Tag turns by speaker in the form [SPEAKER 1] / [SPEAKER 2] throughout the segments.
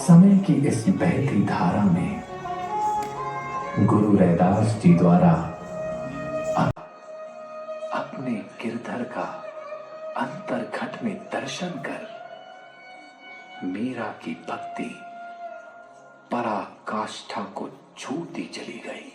[SPEAKER 1] समय की इस बहती धारा में गुरु रैदास जी द्वारा अपने गिरधर का अंतर्घट में दर्शन कर मीरा की भक्ति पराकाष्ठा को छूती चली गई।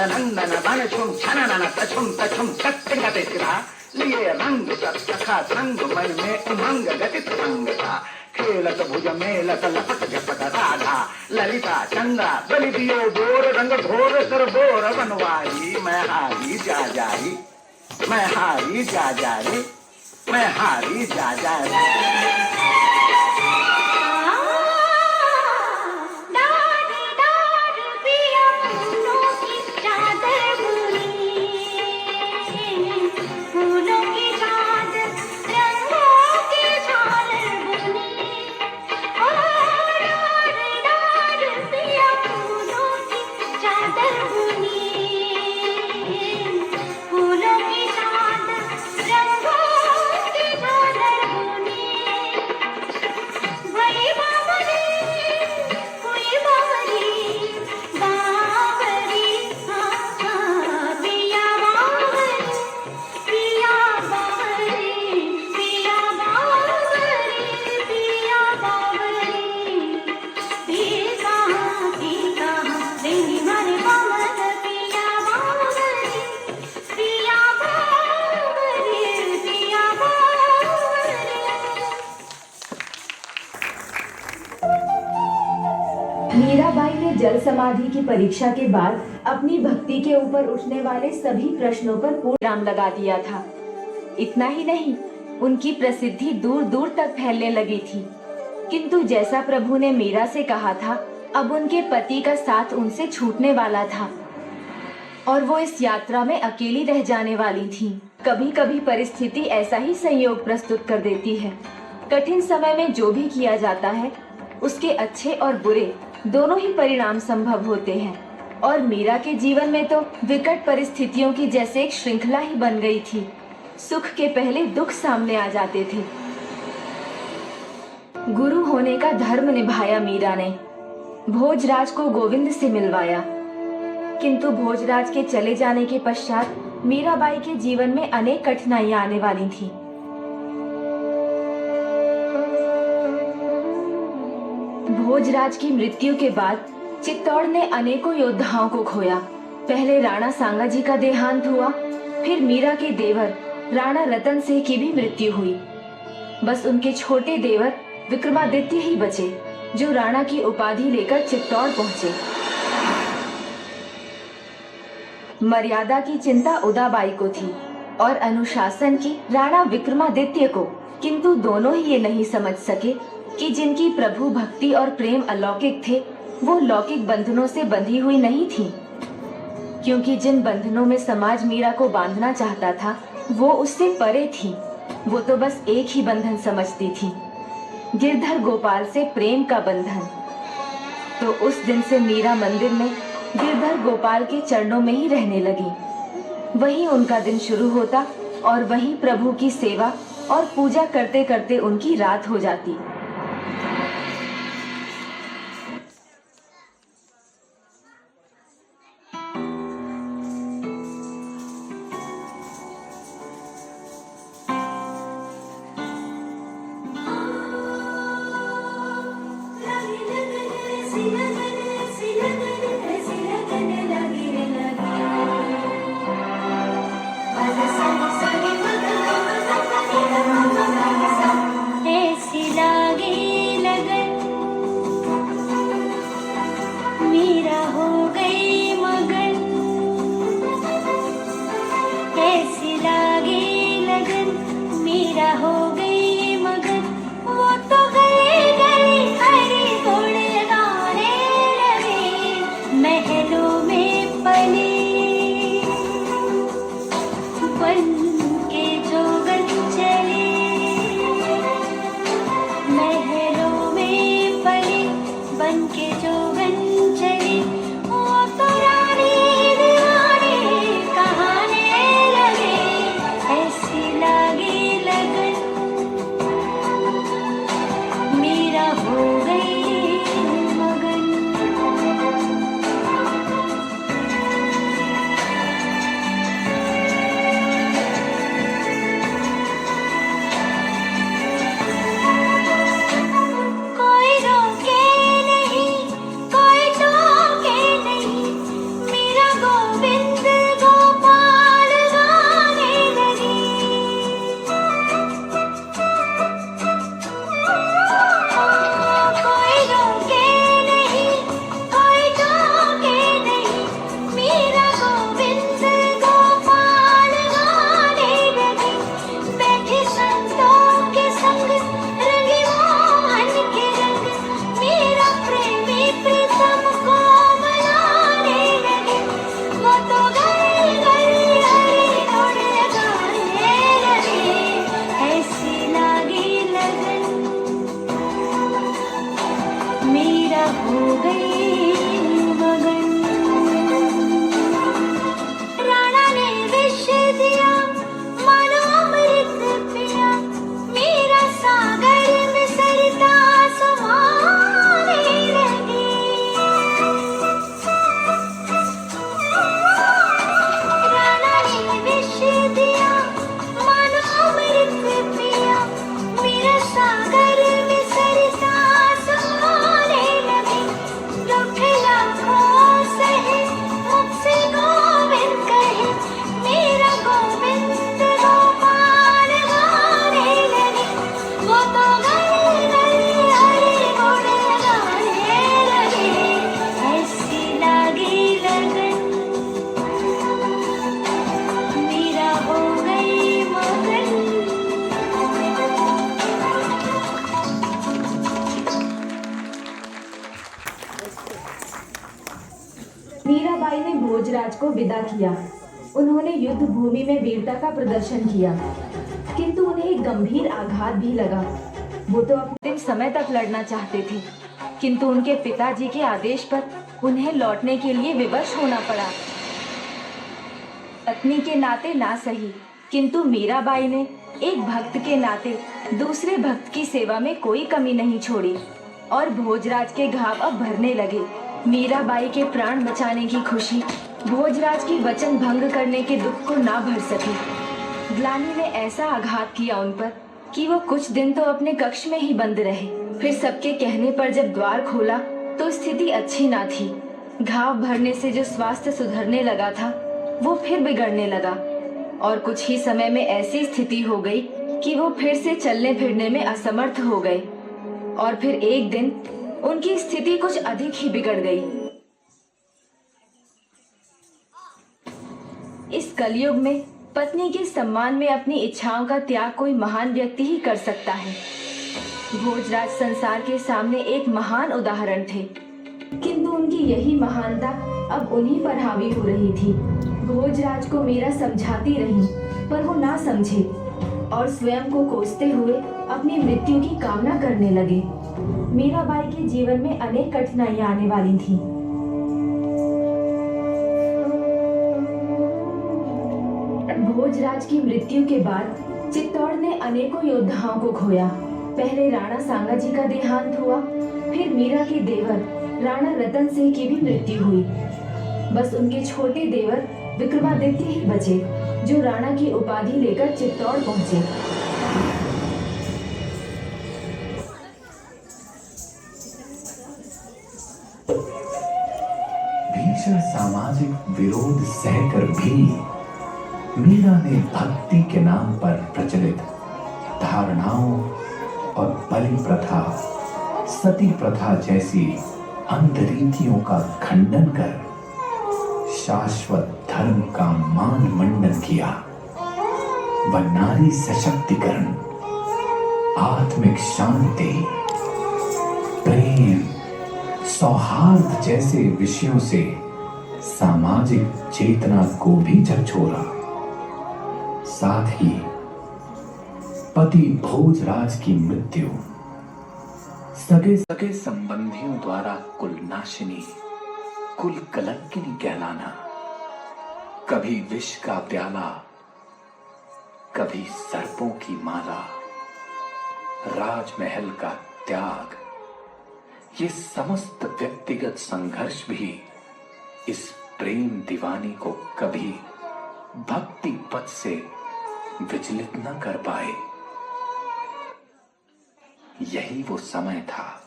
[SPEAKER 2] नंदन बन छुम छनन तछुम तछुम तत्गते था लिए रंग सखा संग मन में उमंग गति तरंग था खेलत भुज मेलत लपट झपट राधा ललिता चंद्रा बलि दियो बोर रंग घोर कर बोर बनवाई मैं हारी जा जाई मैं हारी जा जाई मैं हारी जा जाई।
[SPEAKER 3] मीराबाई ने जल समाधि की परीक्षा के बाद अपनी भक्ति के ऊपर उठने वाले सभी प्रश्नों पर पूर्ण विराम लगा दिया था। इतना ही नहीं, उनकी प्रसिद्धि दूर दूर तक फैलने लगी थी। किंतु जैसा प्रभु ने मीरा से कहा था, अब उनके पति का साथ उनसे छूटने वाला था और वो इस यात्रा में अकेली रह जाने वाली थी। कभी कभी परिस्थिति ऐसा ही संयोग प्रस्तुत कर देती है। कठिन समय में जो भी किया जाता है, उसके अच्छे और बुरे दोनों ही परिणाम संभव होते हैं और मीरा के जीवन में तो विकट परिस्थितियों की जैसे एक श्रृंखला ही बन गई थी। सुख के पहले दुख सामने आ जाते थे। गुरु होने का धर्म निभाया मीरा ने। भोजराज को गोविंद से मिलवाया, किंतु भोजराज के चले जाने के पश्चात मीराबाई के जीवन में अनेक कठिनाइयां आने वाली थी। भोजराज की मृत्यु के बाद चित्तौड़ ने अनेकों योद्धाओं को खोया। पहले राणा सांगाजी का देहांत हुआ, फिर मीरा के देवर राणा रतन सिंह की भी मृत्यु हुई। बस उनके छोटे देवर विक्रमादित्य ही बचे, जो राणा की उपाधि लेकर चित्तौड़ पहुंचे। मर्यादा की चिंता उदाबाई को थी और अनुशासन की राणा विक्रमादित्य को, किंतु दोनों ही ये नहीं समझ सके कि जिनकी प्रभु भक्ति और प्रेम अलौकिक थे, वो लौकिक बंधनों से बंधी हुई नहीं थी। क्योंकि जिन बंधनों में समाज मीरा को बांधना चाहता था, वो उससे परे थी। वो तो बस एक ही बंधन समझती थी, गिरधर गोपाल से प्रेम का बंधन। तो उस दिन से मीरा मंदिर में गिरधर गोपाल के चरणों में ही रहने लगी। वहीं उनका दिन शुरू होता और वहीं प्रभु की सेवा और पूजा करते करते उनकी रात हो जाती।
[SPEAKER 4] मीरा हो गई मगन, कैसी लागी लगन, मीरा हो गई मगन। वो तो गली गली हरी गुण गाने लगे, महलों में पली बन के जोगन चली, महलों में पली बन के जोगन चली। वो तो रानी दीवानी कहाने लगे, ऐसी लागी लगन, मीरा हो गई मगन। कोई रोके नहीं, कोई टोके नहीं, मीरा गोविंद गोपाल गाने लगी। कोई रोके नहीं, कोई टोके नहीं, मीरा गोविंद गोपाल गाने लगी। बैठी संतों के संग रंगी मोहन के रंग, मीरा प्रेमी प्रीतम को मनाने लगे। वो तो गली गली हरी गुण गाने लगे, ऐसी लागी लगन, मीरा हो गई मगन। राणा ने विष दिया, मानो अमृत पिया, मीरा सागर में सरिता समाने लगी। राणा ने विष दिया, मानो अमृत पिया, मीरा सागर में सरिता समाने लगी। रूठे लाखों सहे, मुझसे गोविंद कहे, मीरा गोविंद गोपाल गाने लगी। वो तो गली गली हरी गुण गाने लगे, ऐसी लागी लगन, मीरा हो गई मगन।
[SPEAKER 3] मीराबाई ने भोजराज को विदा किया। उन्होंने युद्ध भूमि में वीरता का प्रदर्शन किया, किंतु उन्हें एक गंभीर आघात भी लगा। वो तो अपने समय तक लड़ना चाहते थे, किंतु उनके पिताजी के आदेश पर उन्हें लौटने के लिए विवश होना पड़ा। पत्नी के नाते ना सही, किंतु मीराबाई ने एक भक्त के नाते दूसरे भक्त की सेवा में कोई कमी नहीं छोड़ी और भोजराज के घाव अब भरने लगे। मीराबाई के प्राण बचाने की खुशी भोजराज की वचन भंग करने के दुख को ना भर सकी। ग्लानि ने ऐसा आघात किया उन पर कि वो कुछ दिन तो अपने कक्ष में ही बंद रहे। फिर सबके कहने पर जब द्वार खोला तो स्थिति अच्छी ना थी। घाव भरने से जो स्वास्थ्य सुधरने लगा था वो फिर बिगड़ने लगा और कुछ ही समय में ऐसी स्थिति हो गई कि वो फिर से चलने फिरने में असमर्थ हो गए और फिर एक दिन उनकी स्थिति कुछ अधिक ही बिगड़ गई। इस कलयुग में पत्नी के सम्मान में अपनी इच्छाओं का त्याग कोई महान व्यक्ति ही कर सकता है। भोजराज संसार के सामने एक महान उदाहरण थे, किंतु उनकी यही महानता अब उन्हीं पर हावी हो रही थी। भोजराज को मीरा समझाती रही, पर वो ना समझे और स्वयं को कोसते हुए अपनी मृत्यु की कामना करने लगे। मीराबाई के जीवन में अनेक कठिनाइयां आने वाली थी। भोजराज की मृत्यु के बाद चित्तौड़ ने अनेकों योद्धाओं को खोया। पहले राणा सांगाजी का देहांत हुआ, फिर मीरा के देवर राणा रतन सिंह की भी मृत्यु हुई। बस उनके छोटे देवर विक्रमादित्य ही बचे, जो राणा की उपाधि लेकर चित्तौड़ पहुंचे।
[SPEAKER 1] भीषण सामाजिक विरोध सहकर भी मीरा ने भक्ति के नाम पर प्रचलित धारणाओं और बलि प्रथा, सती प्रथा जैसी अंधरीतियों का खंडन कर शाश्वत धर्म का मान मंडन किया। व नारी सशक्तिकरण, आत्मिक शांति, प्रेम, सौहार्द जैसे विषयों से सामाजिक चेतना को भी झकझोरा। साथ ही पति भोजराज की मृत्यु, सगे सगे संबंधियों द्वारा कुलनाशिनी, कुल कलंकिनी कहलाना, कभी विष का प्याला, कभी सर्पों की माला, राजमहल का त्याग, ये समस्त व्यक्तिगत संघर्ष भी इस प्रेम दीवानी को कभी भक्ति पथ से विचलित न कर पाए। यही वो समय था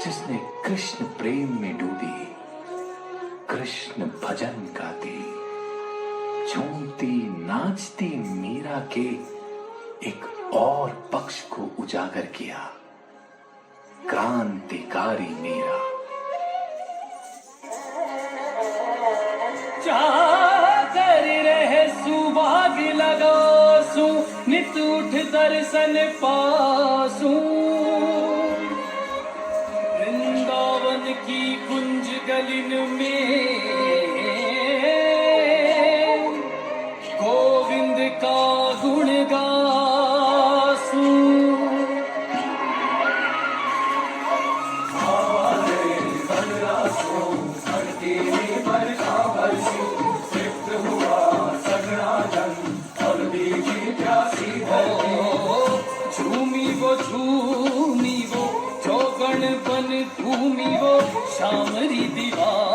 [SPEAKER 1] जिसने कृष्ण प्रेम में डूबी कृष्ण भजन गाती, झूमती नाचती मीरा के एक और पक्ष को उजागर किया। क्रांतिकारी मीरा।
[SPEAKER 5] चाकर रहे सुभाग लगासू, नित उठ दर्शन पासू। वृंदावन की कुंज गलिन में गोविंद का गुण गासू। झूमी वो चौगण बन घूमी वो श्यामरी दीवार।